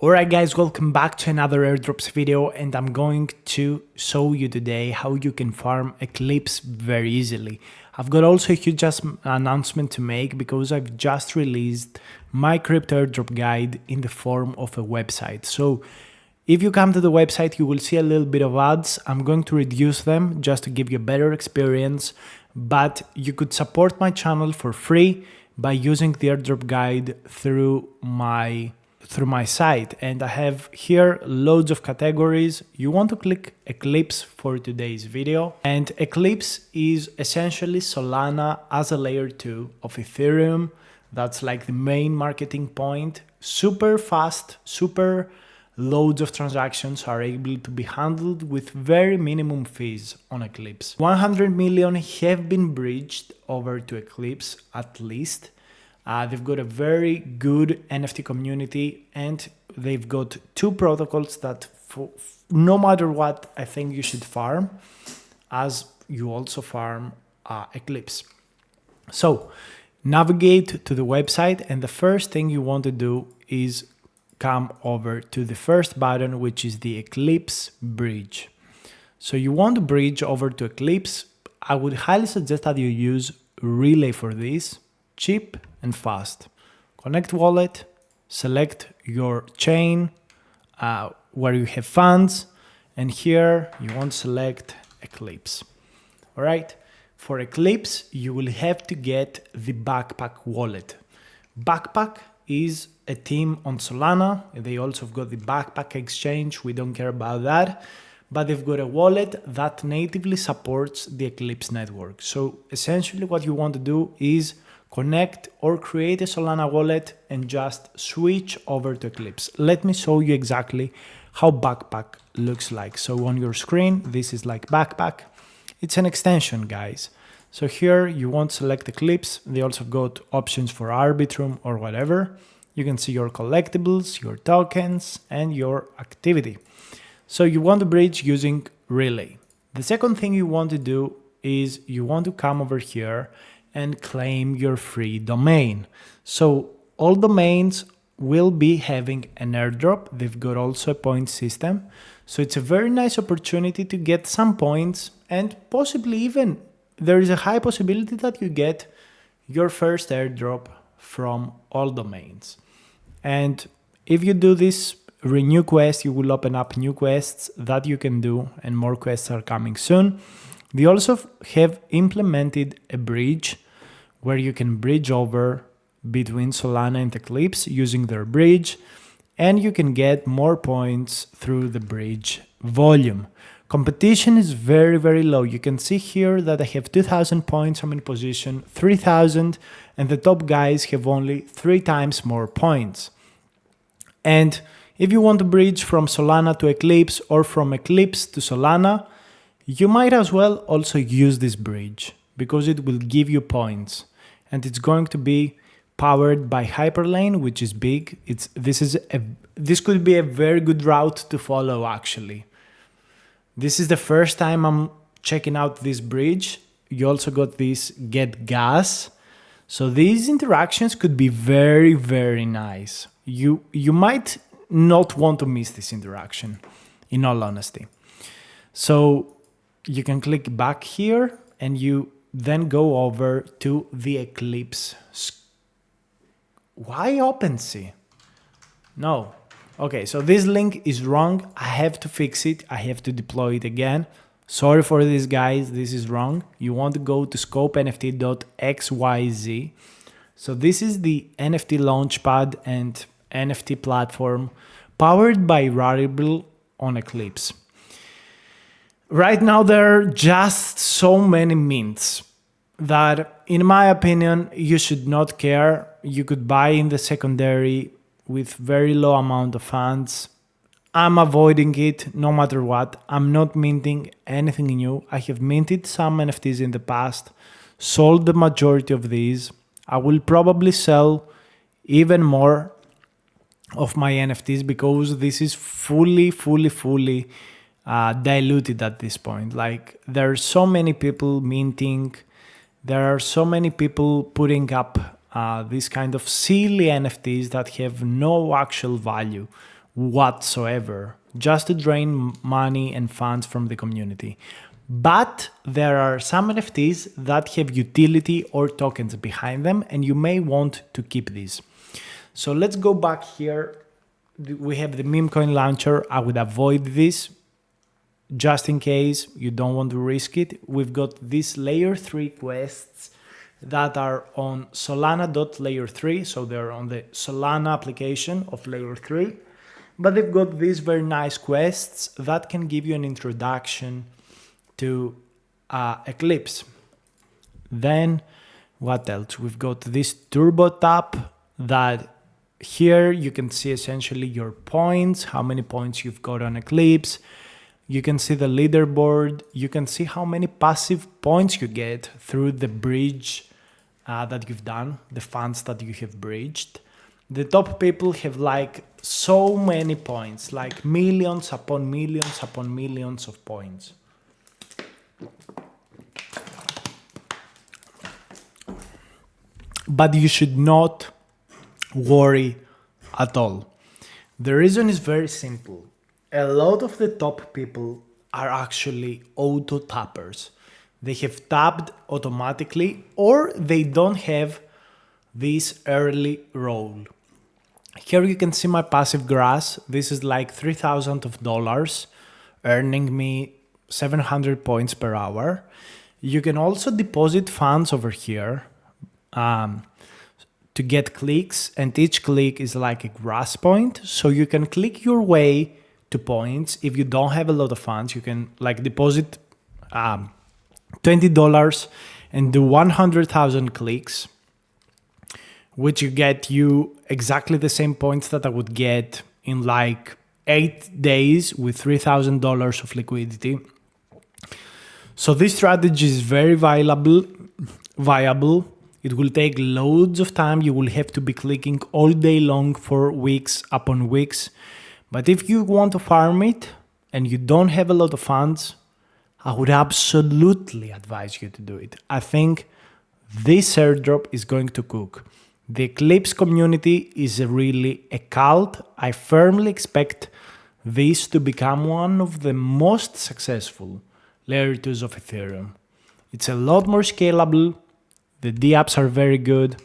Alright guys, welcome back to another airdrops video, and I'm going to show you today how you can farm Eclipse very easily. I've got also a huge announcement to make because I've just released my crypto airdrop guide in the form of a website. So if you come to the website, you will see a little bit of ads. I'm going to reduce them just to give you a better experience, but you could support my channel for free by using the airdrop guide through my site. And I have here loads of categories. You want to click Eclipse for today's video, and Eclipse is essentially Solana as a layer 2 of Ethereum. That's like the main marketing point. Super fast, super loads of transactions are able to be handled with very minimum fees on Eclipse. 100 million have been bridged over to Eclipse at least. They've got a very good NFT community, and they've got two protocols that no matter what, I think you should farm, as you also farm Eclipse. So navigate to the website, and the first thing you want to do is come over to the first button, which is the Eclipse bridge. So you want to bridge over to Eclipse. I would highly suggest that you use Relay for this. Cheap and fast. Connect wallet, select your chain where you have funds, and here you want to select Eclipse. All right. For Eclipse, you will have to get the Backpack wallet. Backpack is a team on Solana. They also have got the Backpack exchange. We don't care about that, but they've got a wallet that natively supports the Eclipse network. So essentially what you want to do is connect or create a Solana wallet and just switch over to Eclipse. Let me show you exactly how Backpack looks like. So on your screen, this is like Backpack. It's an extension, guys. So here you want to select Eclipse. They also got options for Arbitrum or whatever. You can see your collectibles, your tokens, and your activity. So you want to bridge using Relay. The second thing you want to do is you want to come over here and claim your free domain. So all domains will be having an airdrop. They've got also a point system. So it's a very nice opportunity to get some points, and possibly even there is a high possibility that you get your first airdrop from all domains. And if you do this renew quest, you will open up new quests that you can do, and more quests are coming soon. They also have implemented a bridge where you can bridge over between Solana and Eclipse using their bridge, and you can get more points through the bridge volume. Competition is very, very low. You can see here that I have 2,000 points. I'm in position 3,000, and the top guys have only 3 times more points. And if you want to bridge from Solana to Eclipse or from Eclipse to Solana, you might as well also use this bridge because it will give you points, and it's going to be powered by Hyperlane, which is big. This could be a very good route to follow, actually. This is the first time I'm checking out this bridge. You also got this get gas. So these interactions could be very, very nice. You might not want to miss this interaction, in all honesty. So you can click back here, and you then go over to the Eclipse. Why OpenSea? No. Okay, so this link is wrong. I have to fix it. I have to deploy it again. Sorry for this, guys. This is wrong. You want to go to scopenft.xyz. So this is the NFT launchpad and NFT platform powered by Rarible on Eclipse. Right now, there are just so many mints that, in my opinion, you should not care. You could buy in the secondary with very low amount of funds. I'm avoiding it no matter what. I'm not minting anything new. I have minted some NFTs in the past, sold the majority of these. I will probably sell even more of my NFTs because this is fully diluted at this point. Like, there are so many people minting, there are so many people putting up these kind of silly NFTs that have no actual value whatsoever, just to drain money and funds from the community. But there are some NFTs that have utility or tokens behind them, and you may want to keep these. So let's go back here. We have the meme coin launcher. I would avoid this just in case you don't want to risk it. We've got these layer 3 quests that are on solana.layer3, so they're on the Solana application of layer 3, but they've got these very nice quests that can give you an introduction to Eclipse. Then what else? We've got this turbo tap that here you can see essentially your points, how many points you've got on Eclipse. You can see the leaderboard. You can see how many passive points you get through the bridge that you've done, the funds that you have bridged. The top people have like so many points, like millions upon millions upon millions of points. But you should not worry at all. The reason is very simple. A lot of the top people are actually auto tappers. They have tapped automatically, or they don't have this early roll. Here you can see my passive grass. This is like $3,000, earning me 700 points per hour. You can also deposit funds over here to get clicks, and each click is like a grass point. So you can click your way to points. If you don't have a lot of funds, you can like deposit $20 and do 100,000 clicks, which you get you exactly the same points that I would get in like 8 days with $3,000 of liquidity. So this strategy is very viable. It will take loads of time. You will have to be clicking all day long for weeks upon weeks. But if you want to farm it and you don't have a lot of funds, I would absolutely advise you to do it. I think this airdrop is going to cook. The Eclipse community is really a cult. I firmly expect this to become one of the most successful layer 2s of Ethereum. It's a lot more scalable. The dApps are very good.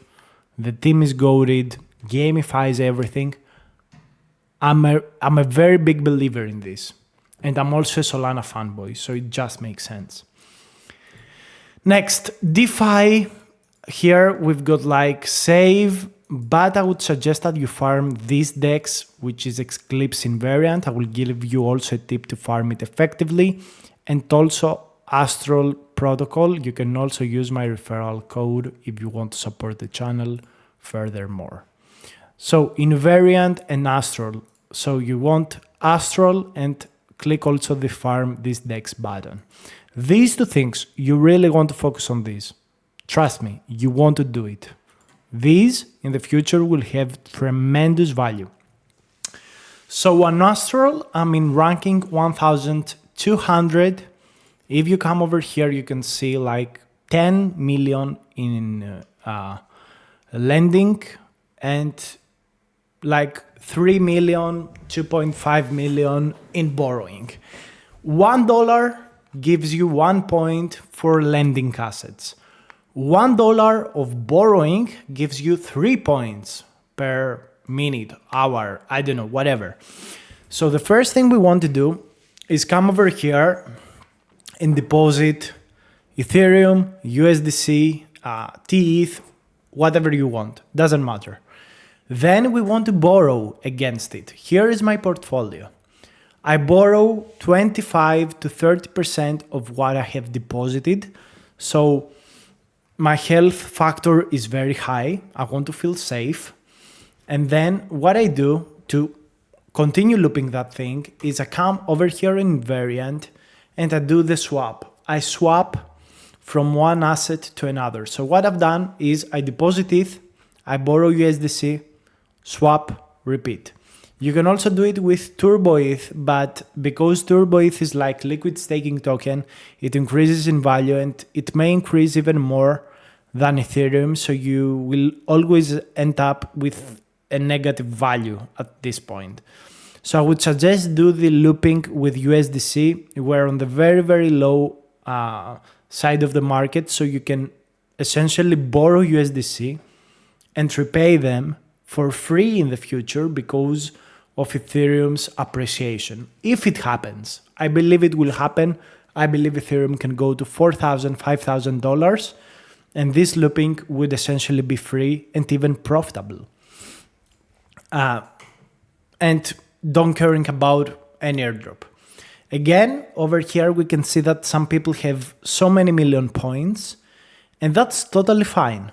The team is goated, gamifies everything. I'm a very big believer in this. And I'm also a Solana fanboy, so it just makes sense. Next, DeFi. Here we've got like save, but I would suggest that you farm these DEX, which is Eclipse invariant. I will give you also a tip to farm it effectively. And also Astral protocol. You can also use my referral code if you want to support the channel furthermore. So invariant and Astral. So you want Astral and click also the farm this DEX button. These two things, you really want to focus on these. Trust me, you want to do it. These in the future will have tremendous value. So on Astral, I'm in ranking 1200. If you come over here, you can see like 10 million in lending and like 3 million, 2.5 million in borrowing. $1 gives you 1 point for lending assets. $1 of borrowing gives you 3 points per minute, hour, I don't know, whatever. So the first thing we want to do is come over here and deposit Ethereum, USDC, TETH, whatever you want, doesn't matter. Then we want to borrow against it. Here is my portfolio. I borrow 25 to 30% of what I have deposited. So my health factor is very high. I want to feel safe. And then what I do to continue looping that thing is I come over here in invariant and I do the swap. I swap from one asset to another. So what I've done is I deposit ETH, I borrow USDC, swap, repeat. You can also do it with Turbo ETH, but because Turbo ETH is like liquid staking token, it increases in value and it may increase even more than Ethereum. So you will always end up with a negative value at this point. So I would suggest do the looping with USDC. We're on the very, very low side of the market, so you can essentially borrow USDC and repay them for free in the future because of Ethereum's appreciation. If it happens, I believe it will happen. I believe Ethereum can go to $4,000, $5,000, and this looping would essentially be free and even profitable. And don't caring about any airdrop. Again, over here we can see that some people have so many million points, and that's totally fine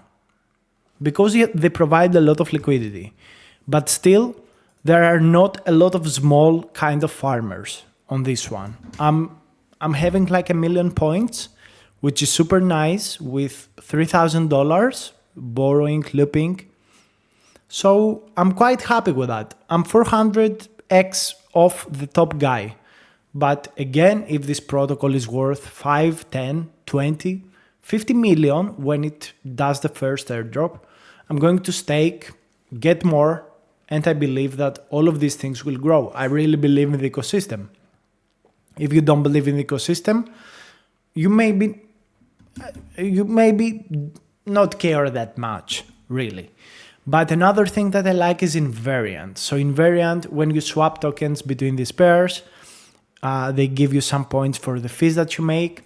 because they provide a lot of liquidity. But still, there are not a lot of small kind of farmers on this one. I'm having like 1 million points, which is super nice, with $3,000 borrowing, looping. So I'm quite happy with that. I'm 400x off the top guy. But again, if this protocol is worth 5, 10, 20, 50 million when it does the first airdrop, I'm going to stake, get more, and I believe that all of these things will grow. I really believe in the ecosystem. If you don't believe in the ecosystem, you maybe not care that much, really. But another thing that I like is invariant. So invariant, when you swap tokens between these pairs, they give you some points for the fees that you make.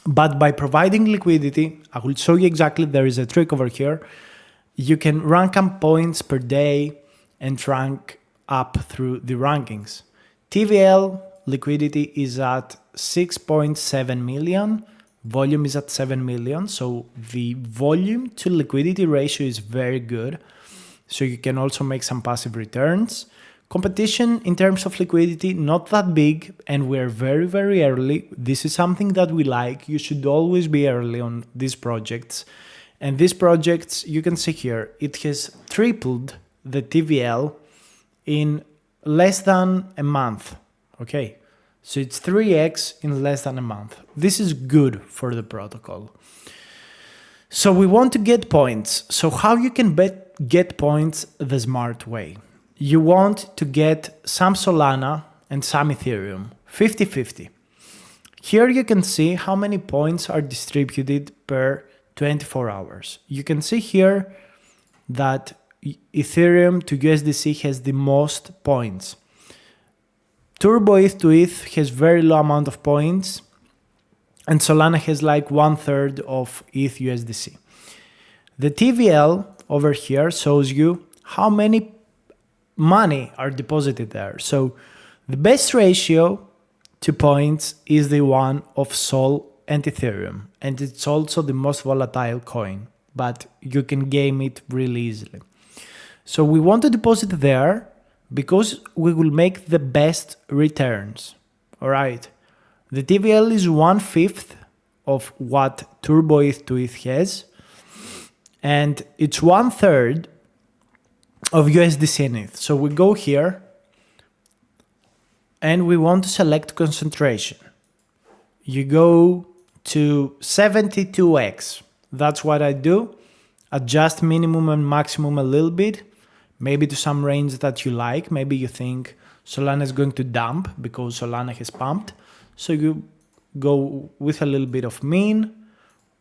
But by providing liquidity, I will show you exactly, there is a trick over here. You can rank up points per day and rank up through the rankings. TVL liquidity is at 6.7 million. Volume is at 7 million. So the volume to liquidity ratio is very good. So you can also make some passive returns. Competition in terms of liquidity, not that big, and we're very, very early. This is something that we like. You should always be early on these projects. And these projects, you can see here, it has tripled the TVL in less than a month. Okay, so it's 3x in less than a month. This is good for the protocol. So we want to get points. So how you can get points the smart way? You want to get some Solana and some Ethereum, 50-50. Here you can see how many points are distributed per 24 hours. You can see here that Ethereum to USDC has the most points. Turbo ETH to ETH has very low amount of points, and Solana has like 1/3 of ETH USDC. The TVL over here shows you how many money are deposited there. So the best ratio to points is the one of Sol and Ethereum, and it's also the most volatile coin, but you can game it really easily. So we want to deposit there because we will make the best returns. All right. The TVL is 1/5 of what Turbo ETH to ETH has, and it's 1/3 of USDC and ETH. So we go here and we want to select concentration. You go to 72x. That's what I do. Adjust minimum and maximum a little bit, maybe to some range that you like. Maybe you think Solana is going to dump because Solana has pumped. So you go with a little bit of mean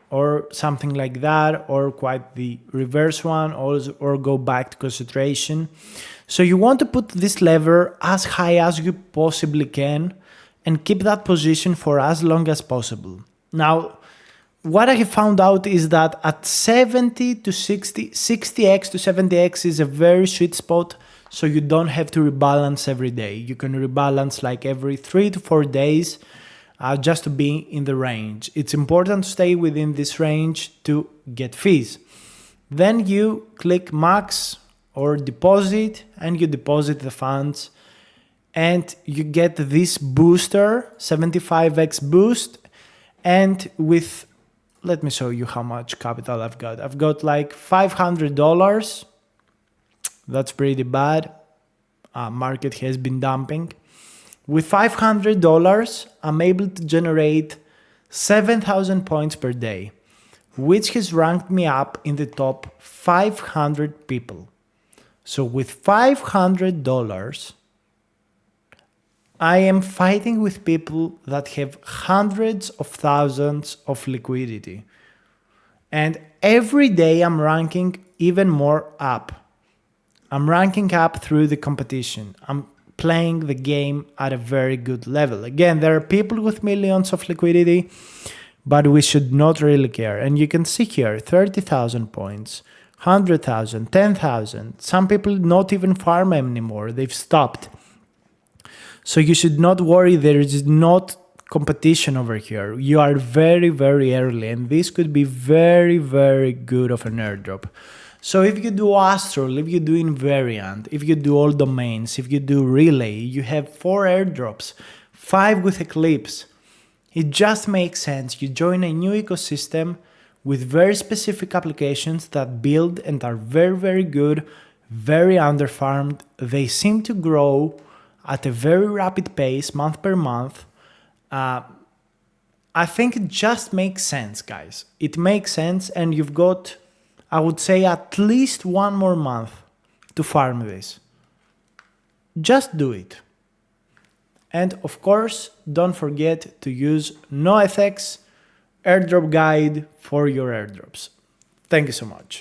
or something like that, or quite the reverse one, or go back to concentration. So you want to put this lever as high as you possibly can and keep that position for as long as possible. Now, what I have found out is that at 70 to 60x to 70x is a very sweet spot, so you don't have to rebalance every day. You can rebalance like every 3 to 4 days, just to be in the range. It's important to stay within this range to get fees. Then you click max or deposit, and you deposit the funds, and you get this booster, 75x boost. And with, let me show you how much capital I've got. I've got like $500. That's pretty bad. Market has been dumping. With $500, I'm able to generate 7,000 points per day, which has ranked me up in the top 500 people. So with $500, I am fighting with people that have hundreds of thousands of liquidity. And every day I'm ranking even more up. I'm ranking up through the competition. I'm playing the game at a very good level. Again, there are people with millions of liquidity, but we should not really care. And you can see here 30,000 points, 100,000, 10,000. Some people not even farm anymore. They've stopped. So you should not worry. There is not competition over here. You are very, very early, and this could be very, very good of an airdrop. So if you do Astral, if you do Invariant, if you do all domains, if you do Relay, you have 4 airdrops, 5 with Eclipse. It just makes sense. You join a new ecosystem with very specific applications that build and are very, very good, very underfarmed. They seem to grow at a very rapid pace, month per month. I think it just makes sense, guys. It makes sense, and you've got, I would say, at least 1 more month to farm this. Just do it. And of course, don't forget to use NoFX airdrop guide for your airdrops. Thank you so much.